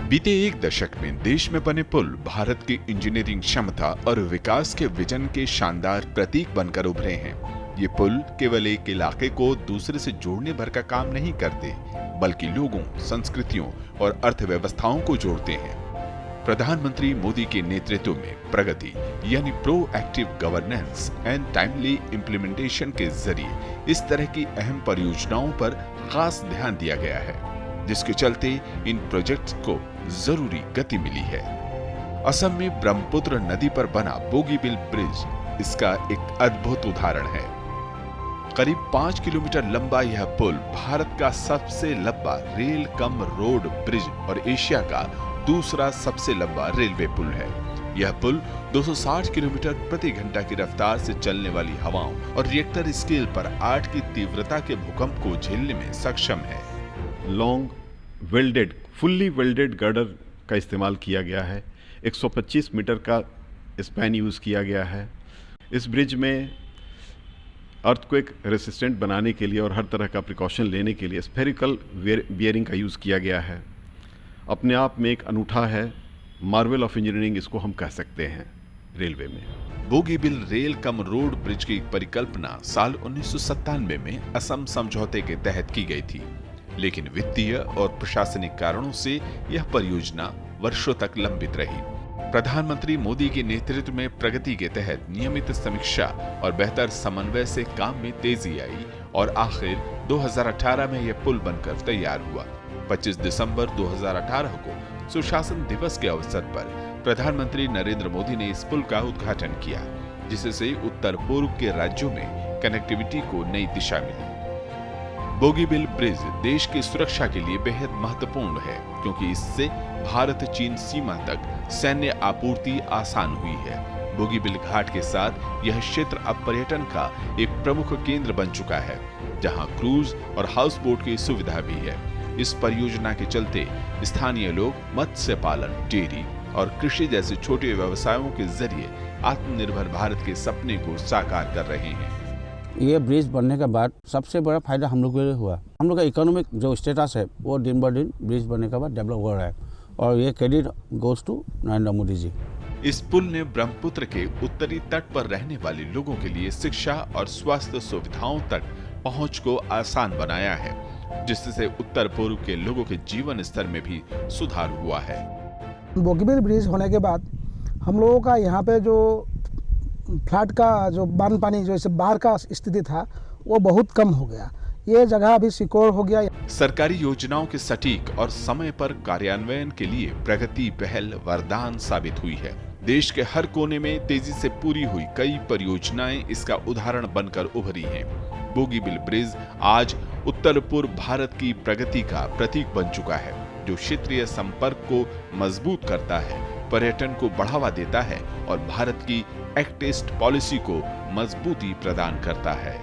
बीते एक दशक में देश में बने पुल भारत की इंजीनियरिंग क्षमता और विकास के विजन के शानदार प्रतीक बनकर उभरे हैं। ये पुल केवल एक इलाके को दूसरे से जोड़ने भर का काम नहीं करते, बल्कि लोगों, संस्कृतियों और अर्थव्यवस्थाओं को जोड़ते हैं। प्रधानमंत्री मोदी के नेतृत्व में प्रगति यानी proactive governance and timely implementation के जरिए इस तरह की अहम परियोजनाओं पर खास ध्यान दिया गया है, जिसके चलते इन प्रोजेक्ट्स को जरूरी गति मिली है। असम में ब्रह्मपुत्र नदी पर बना बोगीबिल ब्रिज इसका एक अद्भुत उदाहरण है। करीब 5 किलोमीटर लंबा यह पुल भारत का सबसे लंबा रेल कम रोड ब्रिज और एशिया का दूसरा सबसे लंबा रेलवे पुल है। यह पुल 260 किलोमीटर प्रति घंटा की रफ्तार से चलने वाली हवाओं और रिएक्टर स्केल पर 8 की तीव्रता के भूकंप को झेलने में सक्षम है। Long welded, fully welded girder का इस्तेमाल किया गया है। 125 मीटर का स्पैन यूज़ किया गया है। इस ब्रिज में अर्थक्वेक रेसिस्टेंट बनाने के लिए और हर तरह का प्रिकॉशन लेने के लिए स्फेरिकल बियरिंग का यूज़ किया गया है। अपने आप में एक अनूठा है, मार्वल ऑफ इंजीनियरिंग इसको हम कह सकते हैं रेलवे में। Bogibeel rail cum road bridge की परिकल्पना साल 1997 में असम समझौते के तहत की गई थी, लेकिन वित्तीय और प्रशासनिक कारणों से यह परियोजना वर्षों तक लंबित रही। प्रधानमंत्री मोदी के नेतृत्व में प्रगति के तहत नियमित समीक्षा और बेहतर समन्वय से काम में तेजी आई और आखिर 2018 में यह पुल बनकर तैयार हुआ। 25 दिसंबर 2018 को सुशासन दिवस के अवसर पर प्रधानमंत्री नरेंद्र मोदी ने इस पुल का उद्घाटन किया, जिससे उत्तर पूर्व के राज्यों में कनेक्टिविटी को नई दिशा मिली। बोगीबिल ब्रिज देश की सुरक्षा के लिए बेहद महत्वपूर्ण है, क्योंकि इससे भारत चीन सीमा तक सैन्य आपूर्ति आसान हुई है। बोगीबिल घाट के साथ यह क्षेत्र अब पर्यटन का एक प्रमुख केंद्र बन चुका है, जहां क्रूज और हाउस बोट की सुविधा भी है। इस परियोजना के चलते स्थानीय लोग मत्स्य पालन, डेयरी और कृषि जैसे छोटे व्यवसायों के जरिए आत्मनिर्भर भारत के सपने को साकार कर रहे हैं। ये ब्रिज बनने के बाद सबसे बड़ा फायदा हम लोग के लिए हुआ। हम लोग का इकोनॉमिक जो स्टेटस है वो दिन ब दिन ब्रिज बनने के बाद डेवलप हो रहा है, और ये credit goes to Narendra Modi ji. इस पुल ने ब्रह्मपुत्र के उत्तरी तट पर रहने वाले लोगों के लिए शिक्षा और स्वास्थ्य सुविधाओं तक पहुंच को आसान बनाया है, जिससे उत्तर पूर्व के लोगों के जीवन स्तर में भी सुधार हुआ है। बोगीबिल ब्रिज होने के बाद हम लोगों का यहाँ पे जो फ्लड का जो बांध पानी जो इसे बाढ़ का स्थिति था वो बहुत कम हो गया। ये जगह अभी सिक्योर हो गया। सरकारी योजनाओं के सटीक और समय पर कार्यान्वयन के लिए प्रगति पहल वरदान साबित हुई है। देश के हर कोने में तेजी से पूरी हुई कई परियोजनाएं इसका उदाहरण बनकर उभरी हैं। बोगीबिल ब्रिज आज उत्तर पूर्व भारत की प्रगति का प्रतीक बन चुका है, जो क्षेत्रीय संपर्क को मजबूत करता है, पर्यटन को बढ़ावा देता है और भारत की एक्ट ईस्ट पॉलिसी को मजबूती प्रदान करता है।